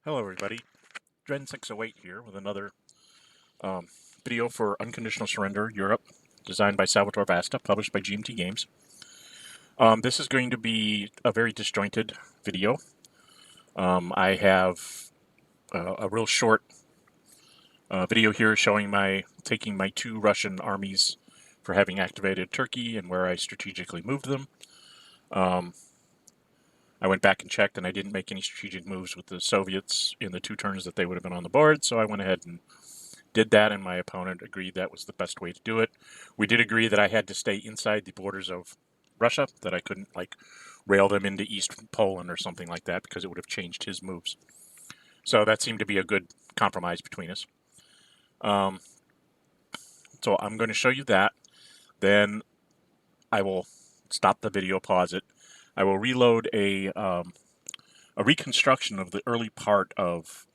Hello everybody, Dren608 here with another um, video for Unconditional Surrender Europe, designed by Salvatore Vasta, published by GMT Games. This is going to be a very disjointed video. I have a real short video here showing taking my two Russian armies for having activated Turkey and where I strategically moved them. I went back and checked, and I didn't make any strategic moves with the Soviets in the two turns that they would have been on the board, so I went ahead and did that, and my opponent agreed that was the best way to do it. We did agree that I had to stay inside the borders of Russia, that I couldn't, like, rail them into East Poland or something like that, because it would have changed his moves. So that seemed to be a good compromise between us. So I'm going to show you that. Then I will stop the video, pause it. I will reload a reconstruction of the early part of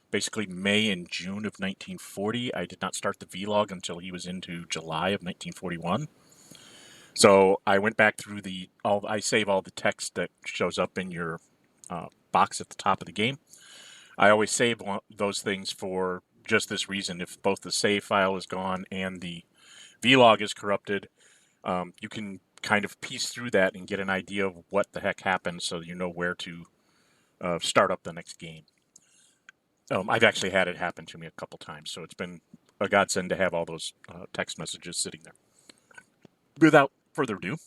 basically May and June of 1940. I did not start the vlog until he was into July of 1941. So I went back through I save all the text that shows up in your box at the top of the game. I always save those things for just this reason. If both the save file is gone and the vlog is corrupted, you can kind of piece through that and get an idea of what the heck happened, so you know where to start up the next game. I've actually had it happen to me a couple times, so it's been a godsend to have all those text messages sitting there. Without further ado,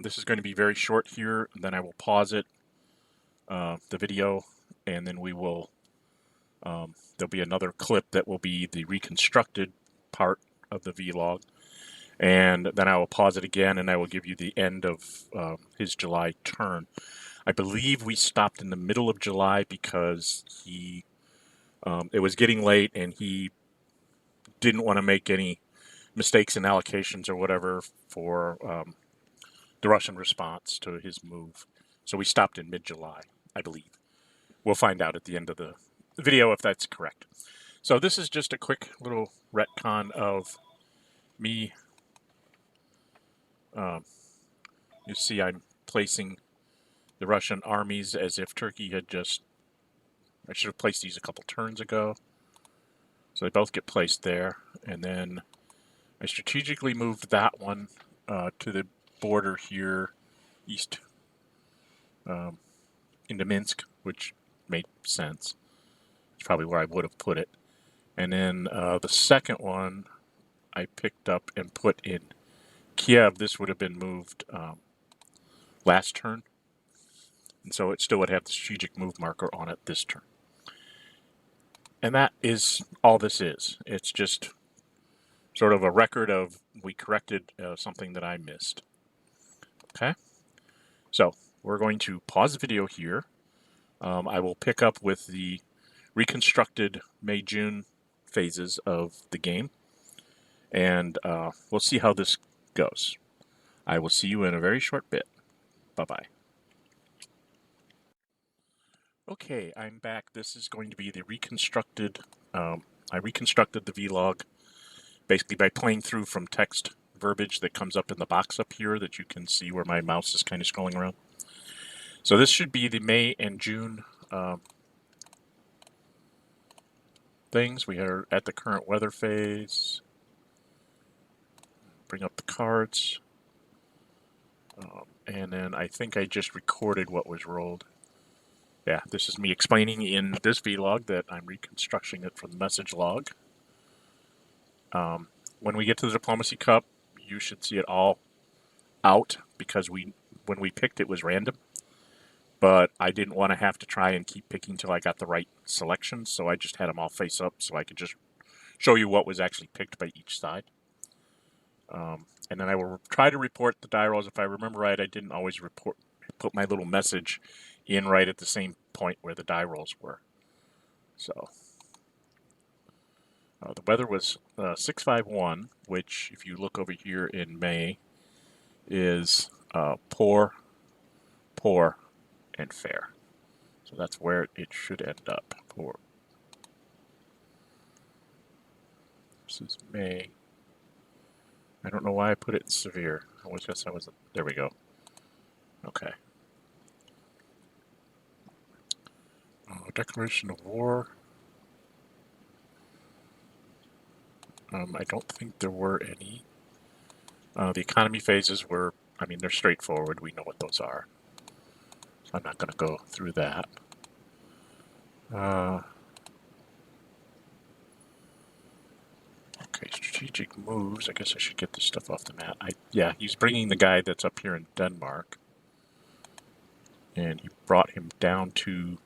this is going to be very short here, and then I will pause it, the video, and then we will, there'll be another clip that will be the reconstructed part of the vlog, and then I will pause it again, and I will give you the end of his July turn. I believe we stopped in the middle of July because it was getting late, and he didn't want to make any mistakes in allocations or whatever for the Russian response to his move. So we stopped in mid-July, I believe. We'll find out at the end of the video if that's correct. So this is just a quick little retcon of me. You see I'm placing the Russian armies as if Turkey had just... I should have placed these a couple turns ago. So they both get placed there. And then I strategically moved that one to the border here, east, into Minsk, which made sense. It's probably where I would have put it. And then the second one I picked up and put in Kiev. This would have been moved last turn. And so it still would have the strategic move marker on it this turn. And that is all this is. It's just sort of a record of we corrected something that I missed. Okay? So we're going to pause the video here. I will pick up with the reconstructed May-June phases of the game, and we'll see how this goes. I will see you in a very short bit. Bye-bye. Okay, I'm back. This is going to be the reconstructed, I reconstructed the vlog basically by playing through from text verbiage that comes up in the box up here that you can see where my mouse is kind of scrolling around. So this should be the May and June things. We are at the current weather phase. Bring up the cards. And then I think I just recorded what was rolled. Yeah, this is me explaining in this vlog that I'm reconstructing it from the message log. When we get to the Diplomacy Cup, you should see it all out, because when we picked it was random. But I didn't want to have to try and keep picking until I got the right selection, so I just had them all face up so I could just show you what was actually picked by each side. And then I will try to report the die rolls. If I remember right, I didn't always put my little message in right at the same point where the die rolls were. So the weather was 651, which, if you look over here in May, is poor, poor, and fair. So that's where it should end up. Poor. This is May. I don't know why I put it in severe. I always guess I was... There we go. Okay. declaration of war. I don't think there were any. The economy phases were, I mean, they're straightforward. We know what those are. So I'm not going to go through that. Okay, strategic moves. I guess I should get this stuff off the map. Yeah, he's bringing the guy that's up here in Denmark. And he brought him down to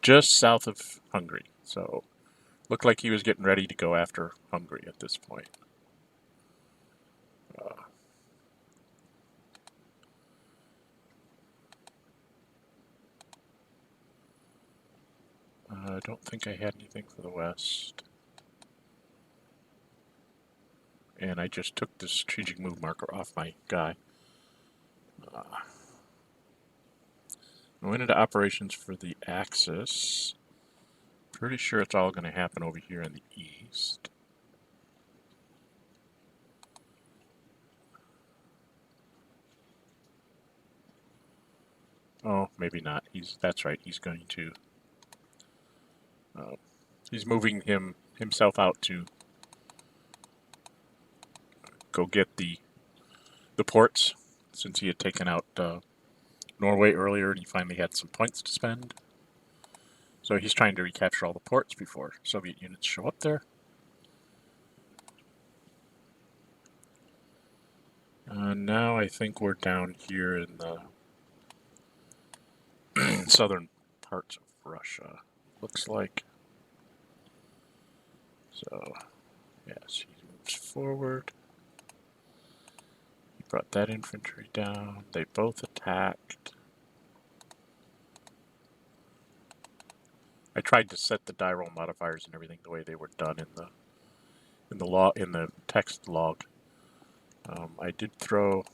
just south of Hungary. So, looked like he was getting ready to go after Hungary at this point. I don't think I had anything for the West. And I just took the strategic move marker off my guy. I went into operations for the Axis. Pretty sure it's all going to happen over here in the east. Oh, maybe not. That's right. He's going to. He's moving himself out to go get the ports, since he had taken out Norway earlier and he finally had some points to spend. So he's trying to recapture all the ports before Soviet units show up there. Now I think we're down here in the southern parts of Russia. Looks like. So, yes, he moves forward. He brought that infantry down. They both attacked. I tried to set the die roll modifiers and everything the way they were done in the text log. I did throw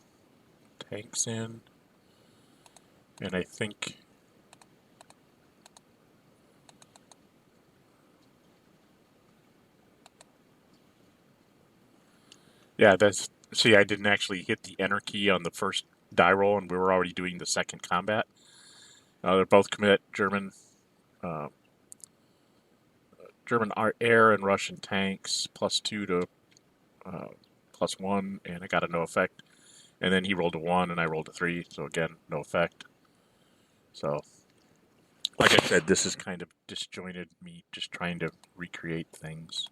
tanks in, and I think yeah, see, I didn't actually hit the enter key on the first die roll, and we were already doing the second combat. They're both commit German air and Russian tanks, +2 to +1, and I got a no effect. And then he rolled a 1 and I rolled a 3, so again, no effect. So, like I said, this is kind of disjointed, me just trying to recreate things.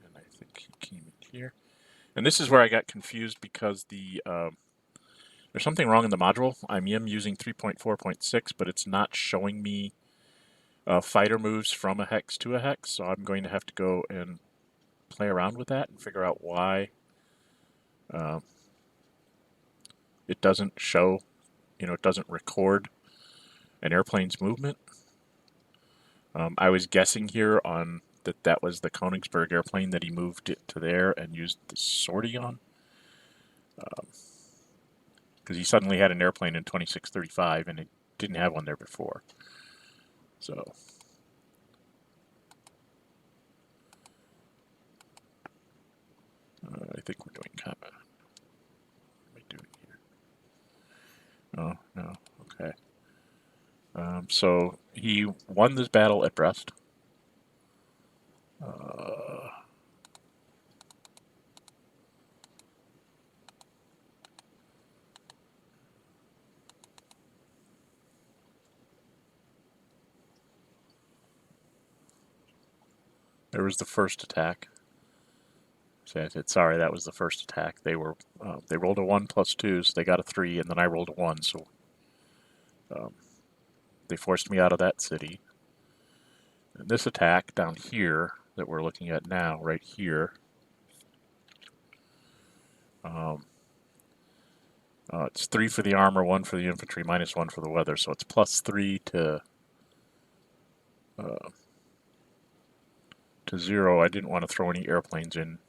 And I think he came in here. And this is where I got confused because there's something wrong in the module. I am using 3.4.6, but it's not showing me fighter moves from a hex to a hex, so I'm going to have to go and play around with that and figure out why it doesn't show, it doesn't record an airplane's movement. I was guessing here on that was the Königsberg airplane that he moved it to there and used the sortie on. Because he suddenly had an airplane in 2635 and it didn't have one there before. So I think we're doing combat. What am I doing here? Oh, no. Okay. So he won this battle at Brest. There was the first attack. So I said, sorry, that was the first attack. They rolled a 1 +2, so they got a 3, and then I rolled a 1, so they forced me out of that city. And this attack down here that we're looking at now, right here, it's 3 for the armor, 1 for the infantry, -1 for the weather, so it's +3 to 0. I didn't want to throw any airplanes in.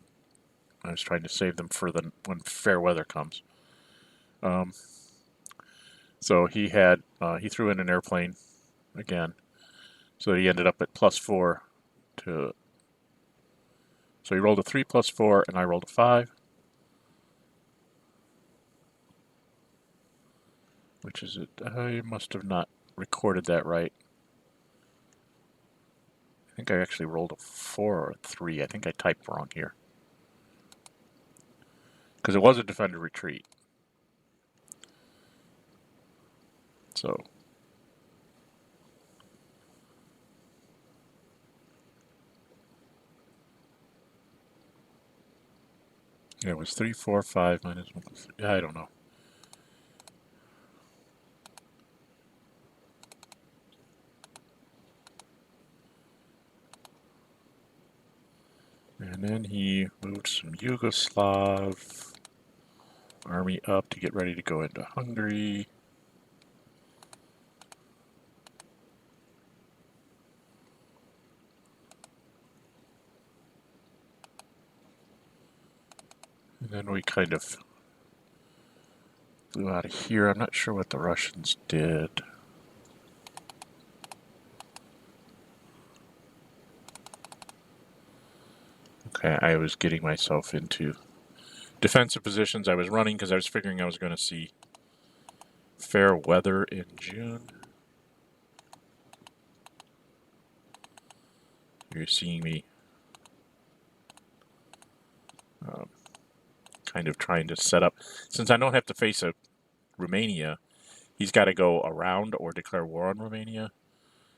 I was trying to save them for when fair weather comes. So he threw in an airplane again. So he ended up at +4 to. So he rolled a 3 +4, and I rolled a 5. Which is it? I must have not recorded that right. I think I actually rolled a 4 or a 3. I think I typed wrong here. Because it was a defender retreat. So yeah, it was 3, 4, 5 minus 1. I don't know. And then he moved some Yugoslav army up to get ready to go into Hungary. And then we kind of flew out of here. I'm not sure what the Russians did. Okay, I was getting myself into defensive positions. I was running because I was figuring I was going to see fair weather in June. You're seeing me kind of trying to set up. Since I don't have to face Romania, he's got to go around or declare war on Romania.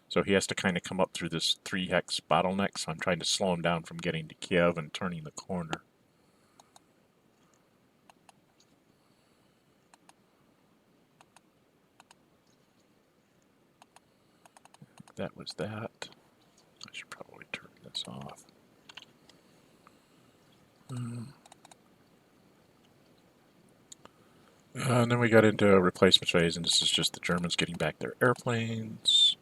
So he has to kind of come up through this 3-hex bottleneck. So I'm trying to slow him down from getting to Kiev and turning the corner. That was that. I should probably turn this off. And then we got into a replacement phase, and this is just the Germans getting back their airplanes.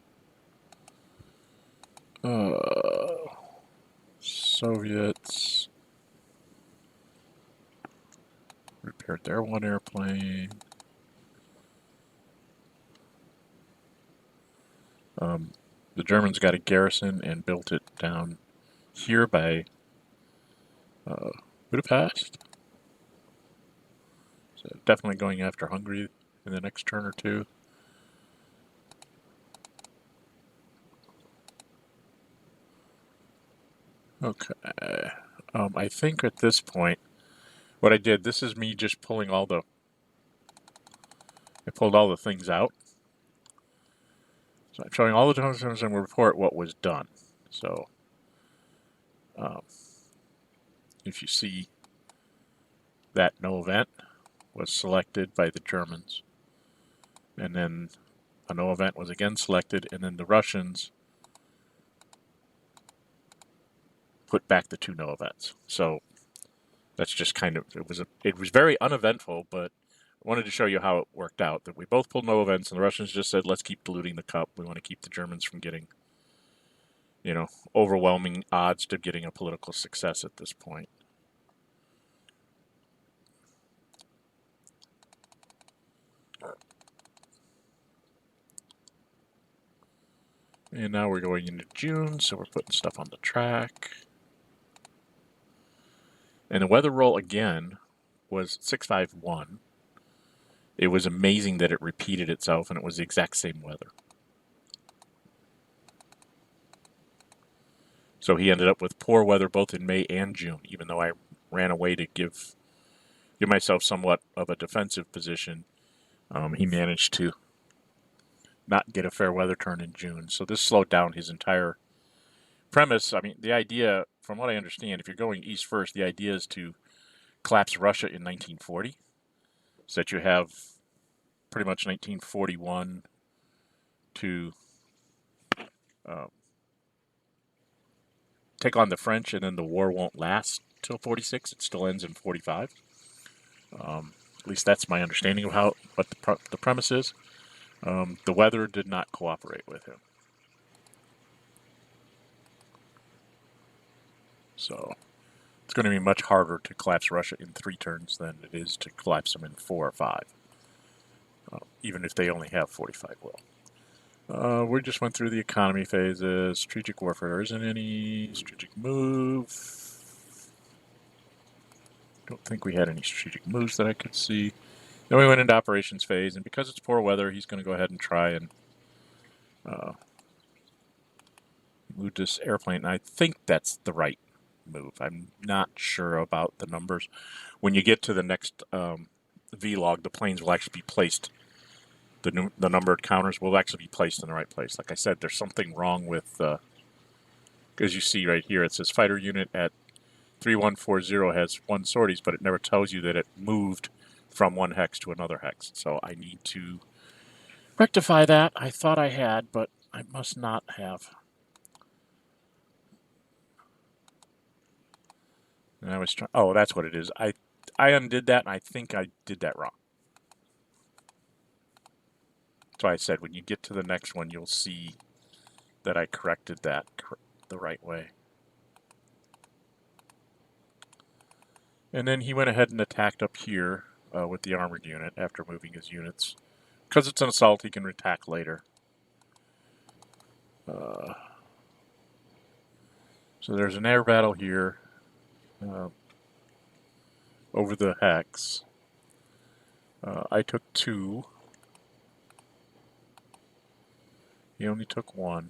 Soviets repaired their one airplane. The Germans got a garrison and built it down here by Budapest. So definitely going after Hungary in the next turn or two. Okay. I think at this point, what I did, this is me just pulling all the... I pulled all the things out. So I'm showing all the times and we report what was done. So if you see that no event was selected by the Germans, and then a no event was again selected, and then the Russians put back the 2 no events. So that's just kind of, it was very uneventful, but I wanted to show you how it worked out, that we both pulled no events, and the Russians just said, let's keep diluting the cup. We want to keep the Germans from getting, overwhelming odds to getting a political success at this point. And now we're going into June, so we're putting stuff on the track. And the weather roll again was 651. It was amazing that it repeated itself, and it was the exact same weather. So he ended up with poor weather both in May and June, even though I ran away to give myself somewhat of a defensive position. He managed to not get a fair weather turn in June. So this slowed down his entire premise. I mean, the idea, from what I understand, if you're going east first, the idea is to collapse Russia in 1940, so that you have pretty much 1941 to take on the French, and then the war won't last till 46. It still ends in 45. At least that's my understanding of what the premise is. The weather did not cooperate with him. So it's going to be much harder to collapse Russia in 3 turns than it is to collapse them in 4 or 5, even if they only have 45 will. We just went through the economy phases. Strategic warfare, there isn't any. Strategic move. Don't think we had any strategic moves that I could see. Then we went into operations phase, and because it's poor weather, he's going to go ahead and try and move this airplane. And I think that's the right move. I'm not sure about the numbers. When you get to the next vlog, the planes will actually be placed. The numbered counters will actually be placed in the right place. Like I said, there's something wrong with, as you see right here, it says fighter unit at 3140 has 1 sorties, but it never tells you that it moved from one hex to another hex. So I need to rectify that. I thought I had, but I must not have. And I was trying. Oh, that's what it is. I undid that, and I think I did that wrong. That's why I said when you get to the next one, you'll see that I corrected that the right way. And then he went ahead and attacked up here with the armored unit after moving his units. Because it's an assault, he can attack later. So there's an air battle here over the hex. I took 2. He only took 1.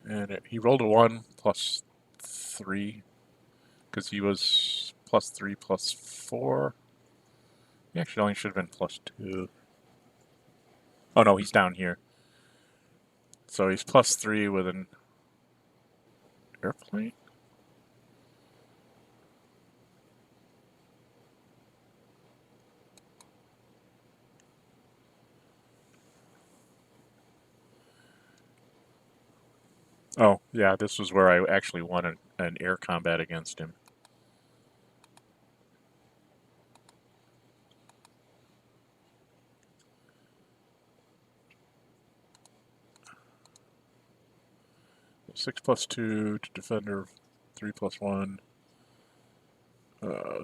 And he rolled a 1 plus 3 because he was plus 3 plus 4. He actually only should have been plus 2. Oh no, he's down here. So he's plus 3 with an airplane? Oh, yeah, this was where I actually won an air combat against him. Six plus 2 to defender, 3 plus 1.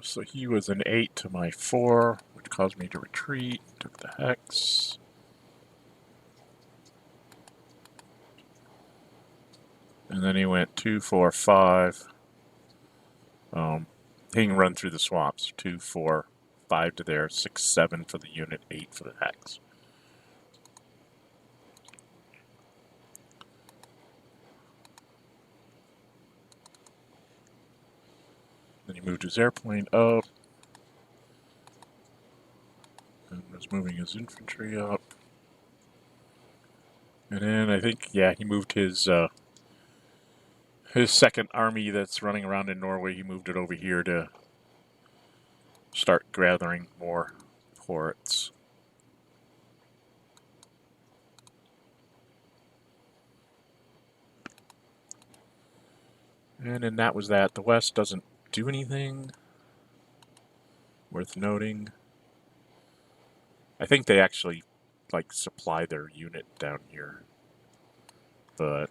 So he was an 8 to my 4, which caused me to retreat. Took the hex. And then he went 2, 4, 5. He can run through the swamps. 2, 4, 5 to there. 6, 7 for the unit. 8 for the hex. Then he moved his airplane up. And was moving his infantry up. And then I think, yeah, he moved his second army that's running around in Norway. He moved it over here to start gathering more ports. And then that was that. The West doesn't do anything worth noting. I think they actually like supply their unit down here, but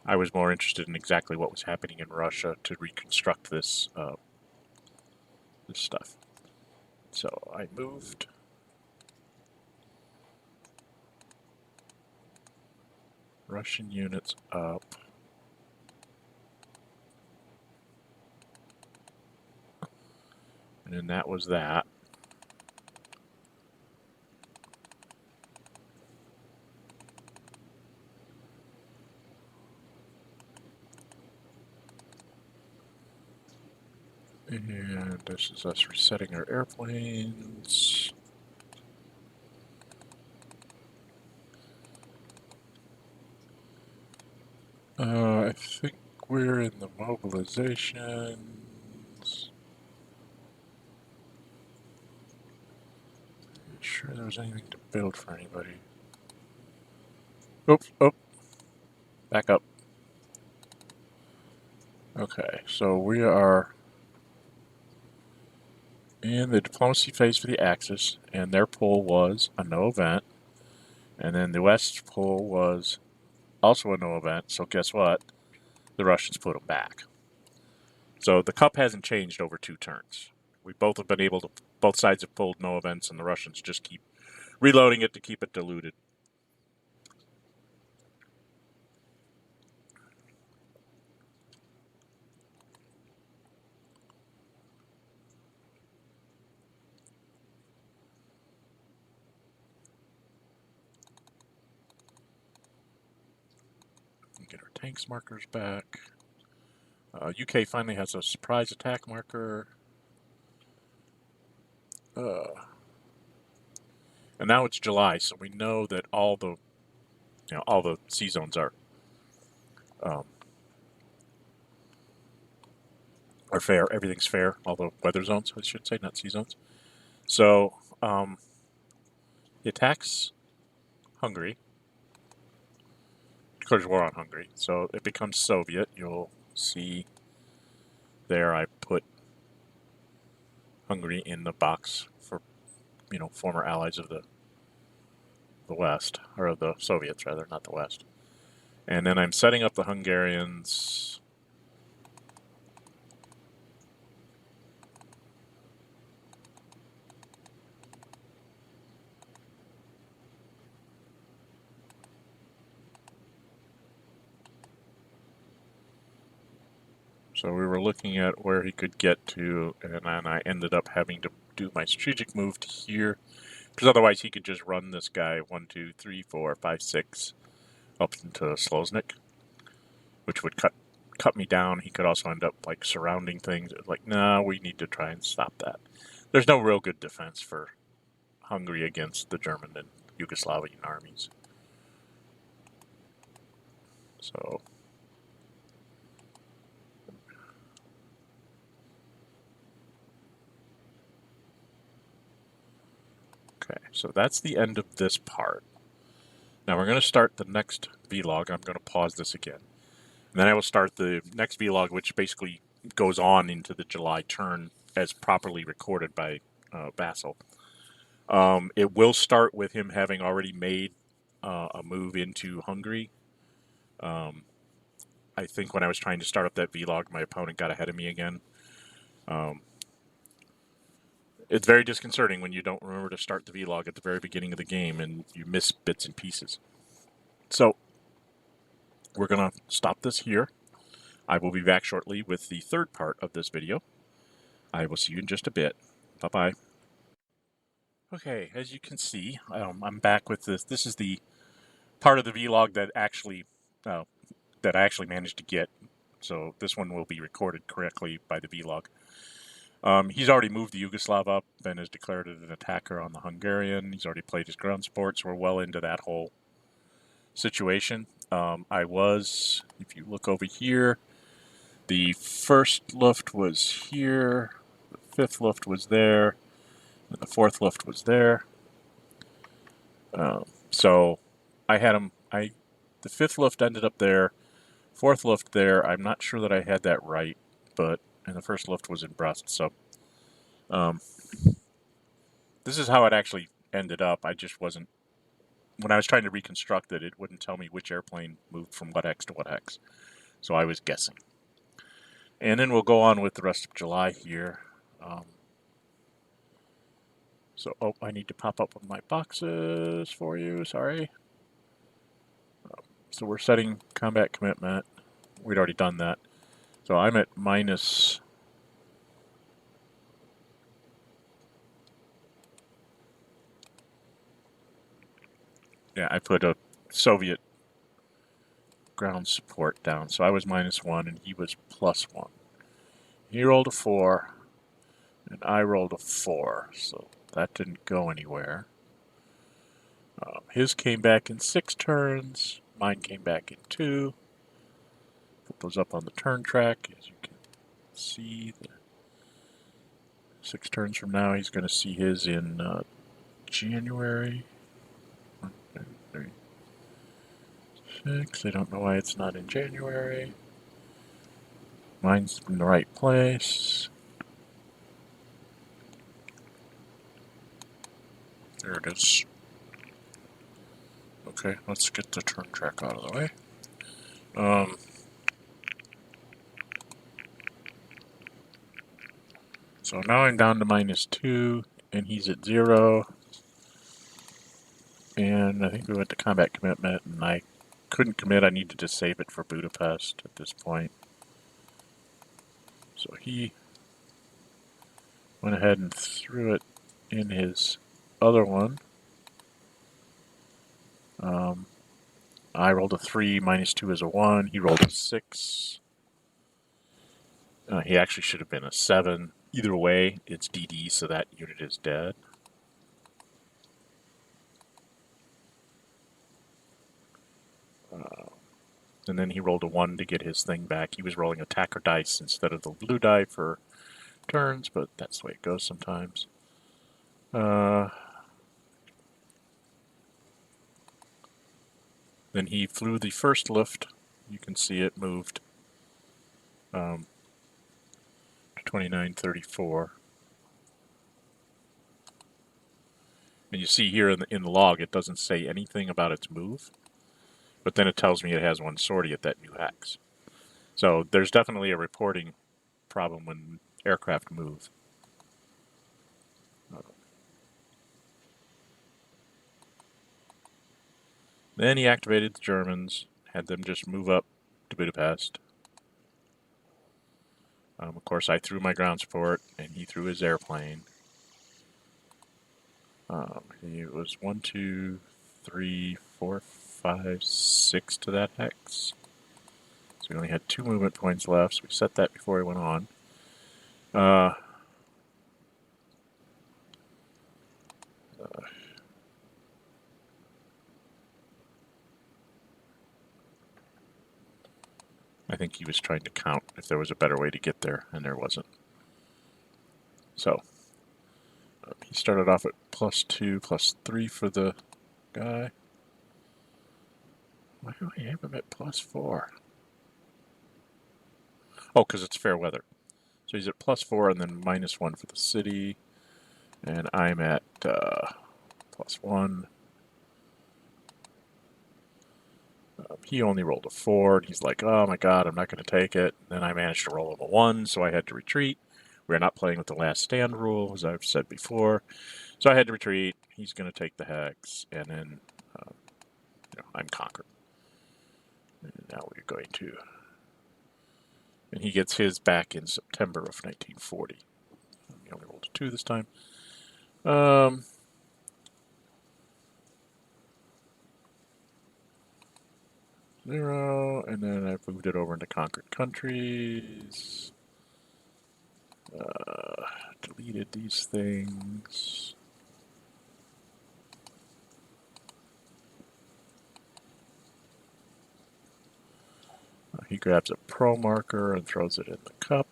I was more interested in exactly what was happening in Russia to reconstruct this this stuff. So I moved. Russian units up. And then that was that. And this is us resetting our airplanes. I think we're in the mobilizations. Not sure there was anything to build for anybody. Oops, oh, back up. Okay, so we are in the diplomacy phase for the Axis, and their pull was a no event. And then the West pull was also a no event, so guess what? The Russians put them back. So the cup hasn't changed over 2 turns. We both have been able to, both sides have pulled no events, and the Russians just keep reloading it to keep it diluted. get our tanks markers back. UK finally has a surprise attack marker. And now it's July, so we know that all the sea zones are fair. Everything's fair. All the weather zones, I should say, not sea zones. So he attacks Hungary, declares war on Hungary. So it becomes Soviet. You'll see there I put Hungary in the box for former allies of the West, or the Soviets rather, not the West. And then I'm setting up the Hungarians. So we were looking at where he could get to, and then I ended up having to do my strategic move to here, because otherwise he could just run this guy 1, 2, 3, 4, 5, 6 up into Sloznik, which would cut me down. He could also end up like surrounding things. Like, no, we need to try and stop that. There's no real good defense for Hungary against the German and Yugoslavian armies. So okay, so that's the end of this part. Now we're going to start the next vlog. I'm going to pause this again. And then I will start the next vlog, which basically goes on into the July turn as properly recorded by Vassal. It will start with him having already made a move into Hungary. I think when I was trying to start up that vlog, my opponent got ahead of me again. It's very disconcerting when you don't remember to start the vlog at the very beginning of the game and you miss bits and pieces. So we're going to stop this here. I will be back shortly with the third part of this video. I will see you in just a bit. Bye-bye. Okay, as you can see, I'm back with this. This is the part of the vlog that I actually managed to get. So this one will be recorded correctly by the vlog. He's already moved the Yugoslav up and has declared it an attacker on the Hungarian. He's already played his ground support, so we're well into that whole situation. If you look over here, the first Luft was here, the fifth Luft was there, and the fourth Luft was there. So I had him, the fifth Luft ended up there, fourth Luft there. I'm not sure that I had that right, and the first Luft was in Brest, so this is how it actually ended up. I just wasn't, when I was trying to reconstruct it, it wouldn't tell me which airplane moved from what hex to what hex. So I was guessing. And then we'll go on with the rest of July here. I need to pop up with my boxes for you, sorry. So we're setting combat commitment. We'd already done that. So I'm at minus... Yeah, I put a Soviet ground support down. So I was -1 and he was +1. He rolled a 4 and I rolled a 4. So that didn't go anywhere. His came back in 6 turns. Mine came back in 2. Put those up on the turn track. As you can see, 6 turns from now, he's going to see his in January. 1, 2, 3, 6. I don't know why it's not in January. Mine's in the right place. There it is. Okay, let's get the turn track out of the way. So now I'm down to -2, and he's at 0. And I think we went to combat commitment, and I couldn't commit. I needed to save it for Budapest at this point. So he went ahead and threw it in his other one. I rolled a 3, -2 is a 1. He rolled a 6. He actually should have been a 7. Either way, it's DD, so that unit is dead. And then he rolled a 1 to get his thing back. He was rolling attacker dice instead of the blue die for turns, but that's the way it goes sometimes. Then he flew the first lift. You can see it moved to 2934. And you see here in the log, it doesn't say anything about its move, but then it tells me it has one sortie at that new hex. So there's definitely a reporting problem when aircraft move. Then he activated the Germans, had them just move up to Budapest. Of course, I threw my ground support, and he threw his airplane. He was 1, 2, 3, 4, 5, 6 to that hex. So we only had 2 movement points left, so we set that before he went on. I think he was trying to count if there was a better way to get there, and there wasn't. So he started off at +2, +3 for the guy. Why do I have him at +4? Oh, because it's fair weather. So he's at +4 and then -1 for the city. And I'm at +1. He only rolled a 4, and he's like, oh my god, I'm not going to take it. And then I managed to roll him a 1, so I had to retreat. We're not playing with the last stand rule, as I've said before. So I had to retreat. He's going to take the hex, and then I'm conquered. And now we're going to... And he gets his back in September of 1940. He only rolled a 2 this time. 0, and then I've moved it over into conquered countries. Deleted these things. He grabs a pro marker and throws it in the cup.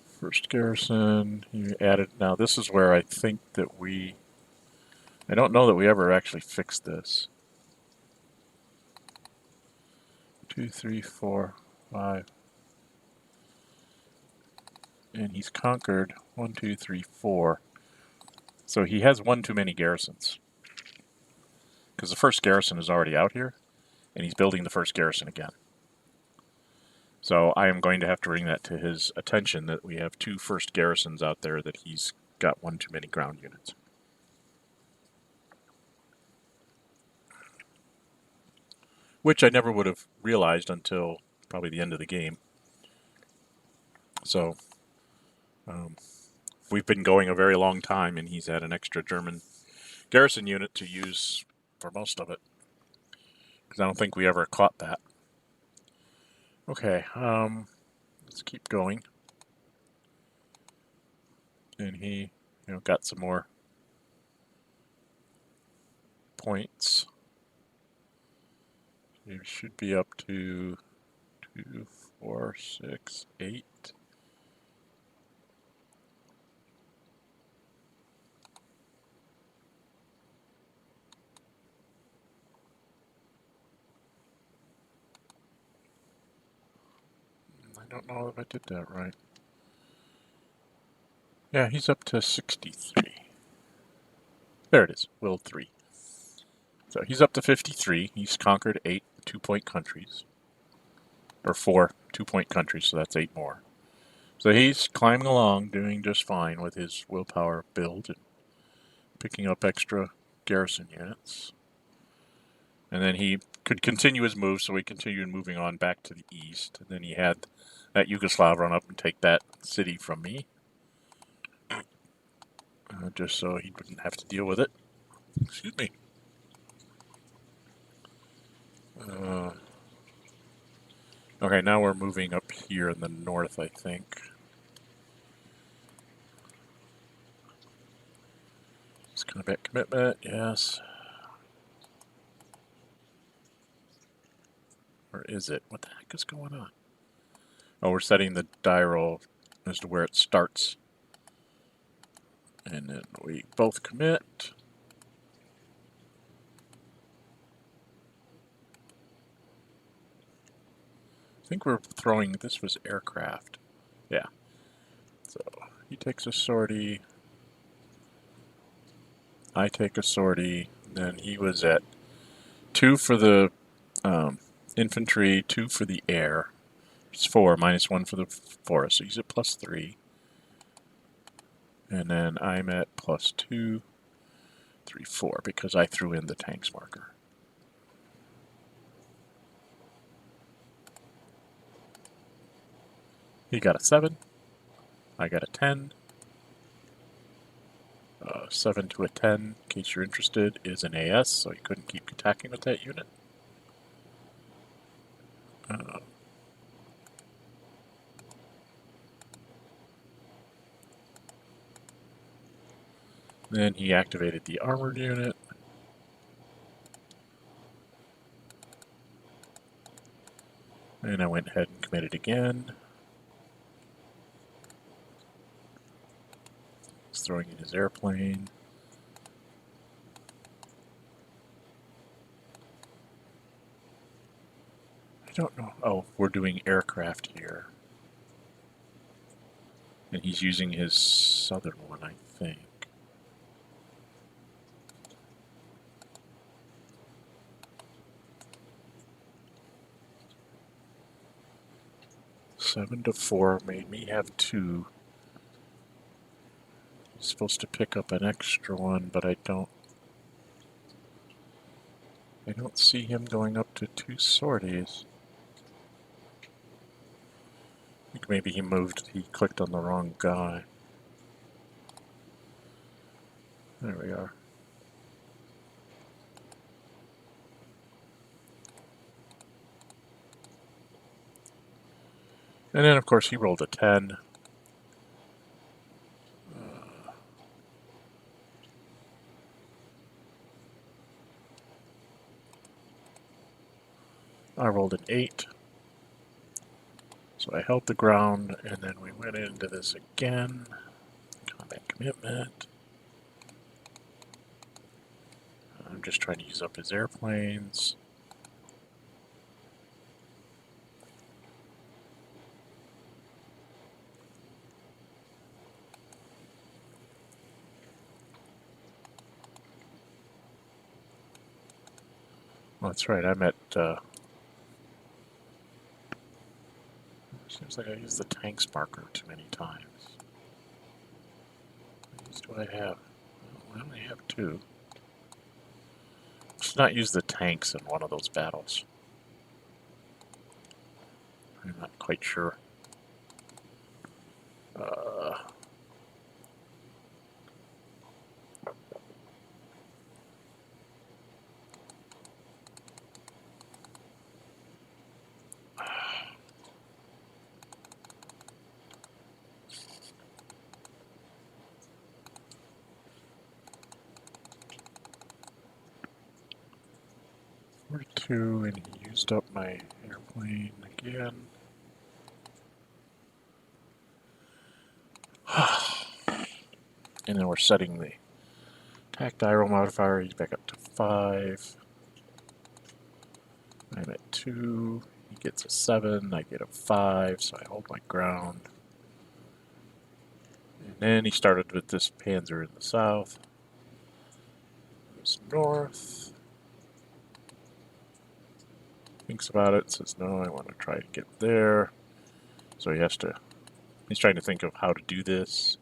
First garrison. He added. Now this is where I think that I don't know that we ever actually fixed this. 2, 3, 4, 5. And he's conquered 1, 2, 3, 4. So he has one too many garrisons. Because the first garrison is already out here, and he's building the first garrison again. So I am going to have to bring that to his attention that we have 2 first garrisons out there that he's got one too many ground units. Which I never would have realized until probably the end of the game. So we've been going a very long time, and he's had an extra German garrison unit to use for most of it. Because I don't think we ever caught that. Okay, let's keep going. And he, got some more points. He should be up to 2, 4, 6, 8. I don't know if I did that right. Yeah, he's up to 63. There it is, Will 3. So he's up to 53. He's conquered 8 2-point countries. Or 4 2-point countries, so that's 8 more. So he's climbing along, doing just fine with his willpower build and picking up extra garrison units. And then he could continue his move, so he continued moving on back to the east. And then he had that Yugoslav run up and take that city from me. Just so he wouldn't have to deal with it. Excuse me. Okay, now we're moving up here in the north, I think. It's combat commitment, yes. Or is it? What the heck is going on? Oh, we're setting the die roll as to where it starts. And then we both commit. I think we're throwing, this was aircraft. Yeah. So he takes a sortie. I take a sortie. Then he was at 2 for the infantry, 2 for the air. It's 4, minus 1 for the forest. So he's at +3. And then I'm at +2, 3, 4, because I threw in the tanks marker. He got a 7. I got a 10. 7 to a 10, in case you're interested, is an AS, so he couldn't keep attacking with that unit. Then he activated the armored unit. And I went ahead and committed again. He's throwing in his airplane. I don't know. Oh, we're doing aircraft here. And he's using his southern one, I think. Seven to 4 made me have 2. He's supposed to pick up an extra one, but I don't see him going up to 2 sorties. I think maybe he clicked on the wrong guy. There we are. And then, of course, he rolled a 10. I rolled an 8. So I held the ground, and then we went into this again. Combat commitment. I'm just trying to use up his airplanes. Well, that's right, I'm at... seems like I used the tanks marker too many times. What use do I have? Well, I only have 2. Let's not use the tanks in one of those battles. I'm not quite sure. We're 2, and he used up my airplane again. And then we're setting the attack die roll modifier. He's back up to 5. I'm at 2. He gets a 7. I get a 5, so I hold my ground. And then he started with this panzer in the south. Goes north. Thinks about it, says, no, I want to try to get there. So he's trying to think of how to do this.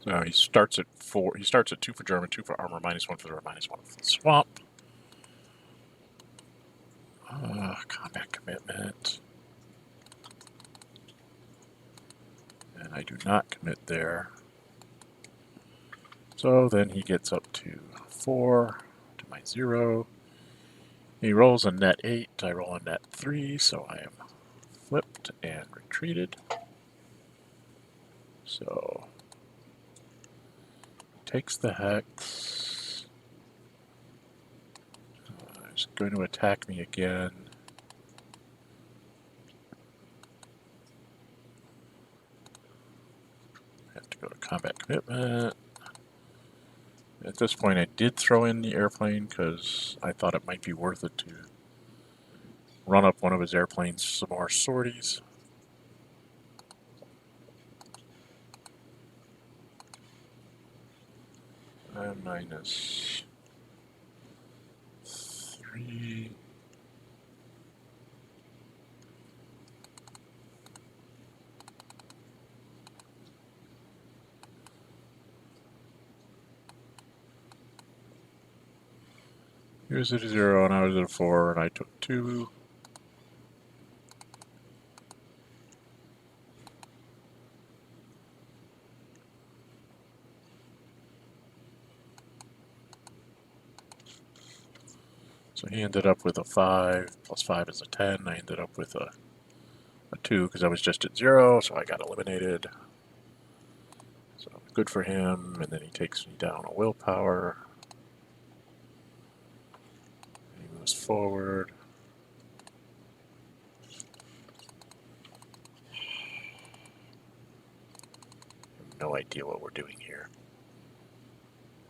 So he starts at 4. He starts at 2 for German, 2 for armor, -1 for the -1 for the swamp. Combat commitment. And I do not commit there. So then he gets up to 4 to my 0. He rolls a net 8. I roll a net 3, so I am flipped and retreated. So takes the hex. He's going to attack me again. Have to go to combat commitment. At this point I did throw in the airplane because I thought it might be worth it to run up one of his airplanes some more sorties. Minus 3. He was at a 0 and I was at a 4 and I took 2. So he ended up with a 5, plus 5 is a 10. I ended up with a 2 because I was just at 0, so I got eliminated. So good for him, and then he takes me down a willpower. He moves forward. I have no idea what we're doing here.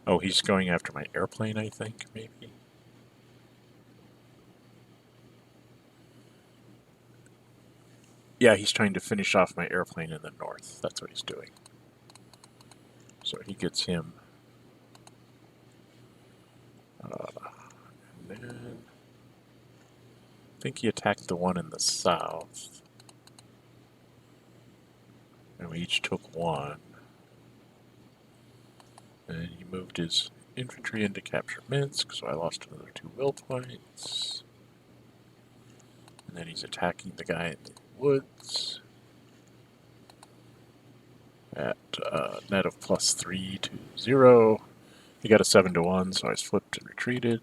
Oh, he's going after my airplane, I think, maybe? Yeah, he's trying to finish off my airplane in the north. That's what he's doing. So he gets him. And then I think he attacked the one in the south. And we each took 1. And he moved his infantry in to capture Minsk, so I lost another 2 will points. And then he's attacking the guy in the woods at net of plus 3 to 0. He got a 7 to 1, so I flipped and retreated.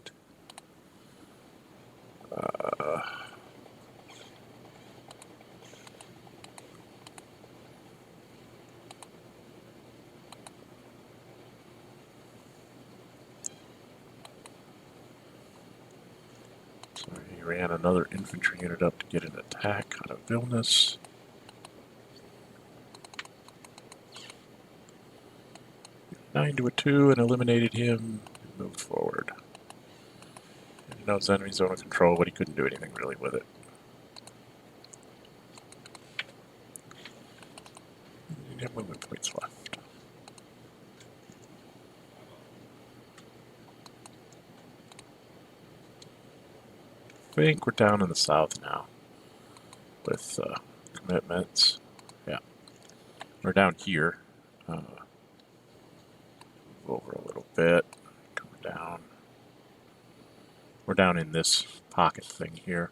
So he ran another infantry unit up to get an attack out of Vilnius. Nine to a 2 and eliminated him and moved forward. And he knows enemy zone of control, but he couldn't do anything really with it. He didn't have movement points left. I think we're down in the south now with commitments. Yeah, we're down here. Over a little bit, come down. We're down in this pocket thing here.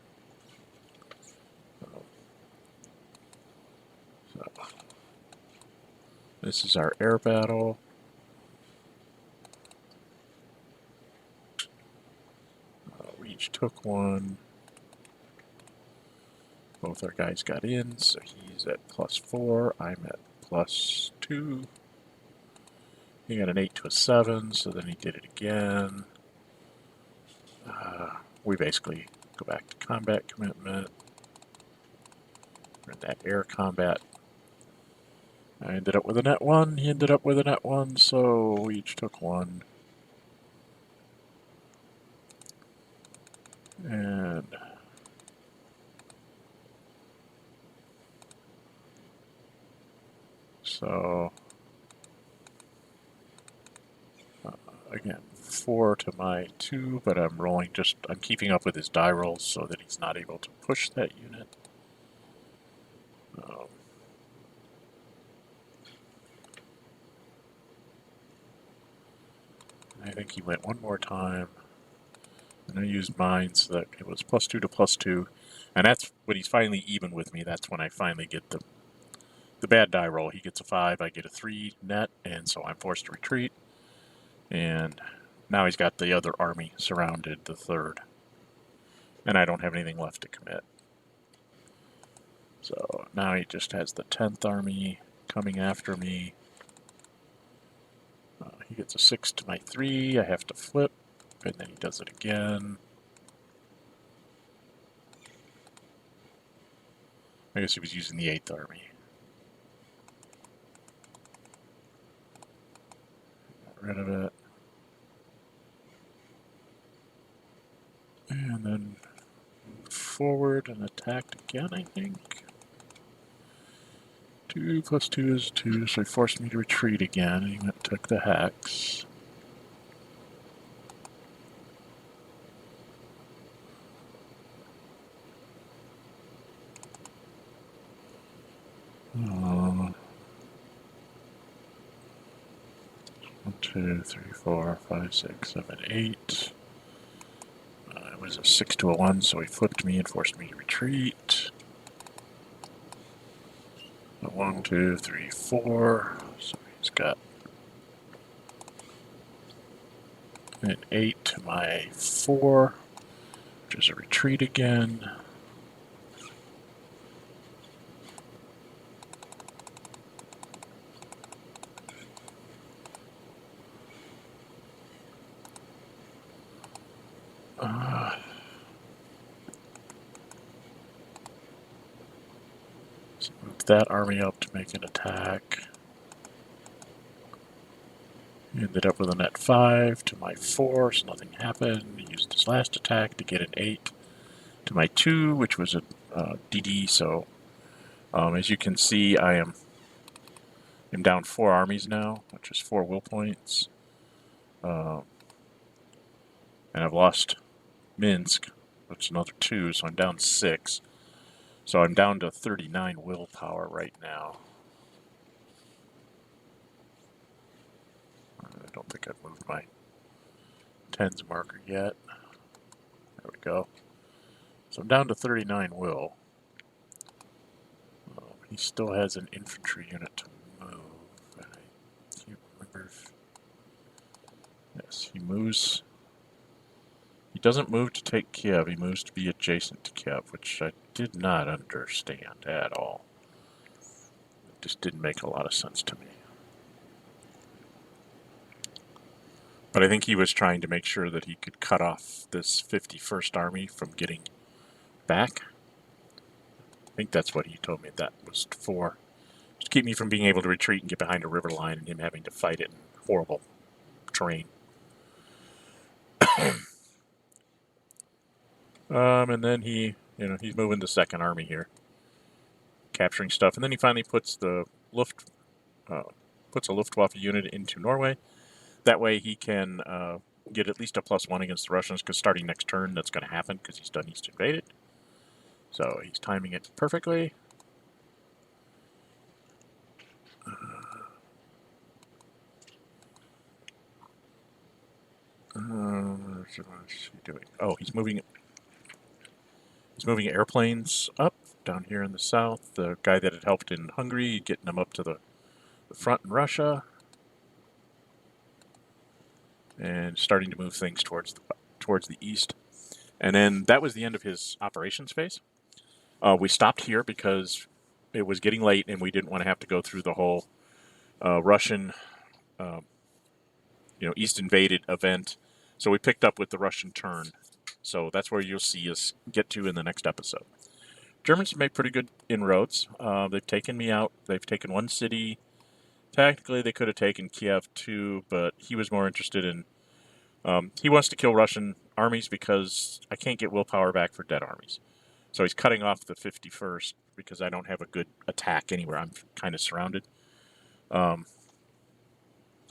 So this is our air battle. We each took 1. Both our guys got in, so he's at plus 4. I'm at plus 2. He got an 8 to a 7, so then he did it again. We basically go back to combat commitment. We're in that air combat. I ended up with a net 1, he ended up with a net 1, so we each took 1. And so again, 4 to my 2, but I'm rolling I'm keeping up with his die rolls so that he's not able to push that unit. I think he went 1 more time. And I used mine so that it was plus 2 to plus 2. And that's when he's finally even with me. That's when I finally get the bad die roll. He gets a 5, I get a 3 net, and so I'm forced to retreat. And now he's got the other army surrounded, the 3rd. And I don't have anything left to commit. So now he just has the 10th army coming after me. He gets a 6 to my 3. I have to flip, and then he does it again. I guess he was using the 8th army. Got rid of it. And then forward and attacked again, I think. 2 plus 2 is 2, so he forced me to retreat again, and he went and took the hex. One, 2, 3, 4, 5, 6, 7, 8. It was a 6 to a 1, so he flipped me and forced me to retreat. 1, 2, 3, 4. So he's got an 8 to my 4, which is a retreat again. So move that army up to make an attack. Ended up with a net 5 to my 4, so nothing happened. He used his last attack to get an 8 to my 2, which was a DD, so as you can see, I'm down 4 armies now, which is 4 will points. And I've lost Minsk, which is another 2, so I'm down 6. So I'm down to 39 willpower right now. I don't think I've moved my 10s marker yet. There we go. So I'm down to 39 will. He still has an infantry unit to move. I can't remember if... Yes, he moves. He doesn't move to take Kiev, he moves to be adjacent to Kiev, which I did not understand at all. It just didn't make a lot of sense to me. But I think he was trying to make sure that he could cut off this 51st Army from getting back. I think that's what he told me that was for. Just keep me from being able to retreat and get behind a river line and him having to fight it in horrible terrain. And then he's moving the 2nd Army here, capturing stuff, and then he finally puts the puts a Luftwaffe unit into Norway. That way he can get at least a +1 against the Russians, because starting next turn that's going to happen because he's done East invaded. So he's timing it perfectly. What's he doing? Oh, he's moving airplanes up down here in the south. The guy that had helped in Hungary, getting them up to the front in Russia, and starting to move things towards the east. And then that was the end of his operations phase. We stopped here because it was getting late and we didn't want to have to go through the whole Russian, East invaded event. So we picked up with the Russian turn. So that's where you'll see us get to in the next episode. Germans have made pretty good inroads. They've taken me out. They've taken one city. Technically, they could have taken Kiev too, but he was more interested in... he wants to kill Russian armies because I can't get willpower back for dead armies. So he's cutting off the 51st because I don't have a good attack anywhere. I'm kind of surrounded. And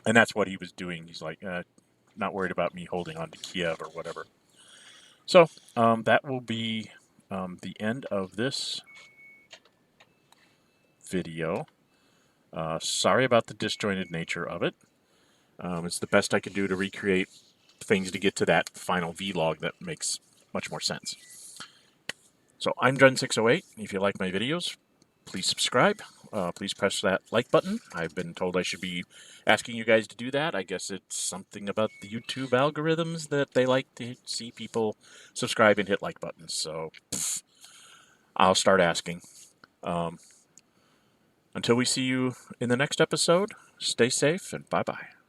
that's what he was doing. He's like, not worried about me holding on to Kiev or whatever. So that will be the end of this video. Sorry about the disjointed nature of it. It's the best I could do to recreate things to get to that final vlog that makes much more sense. So I'm Jun608. If you like my videos, please subscribe, please press that like button. I've been told I should be asking you guys to do that. I guess it's something about the YouTube algorithms that they like to see people subscribe and hit like buttons. So I'll start asking. Until we see you in the next episode, stay safe and bye-bye.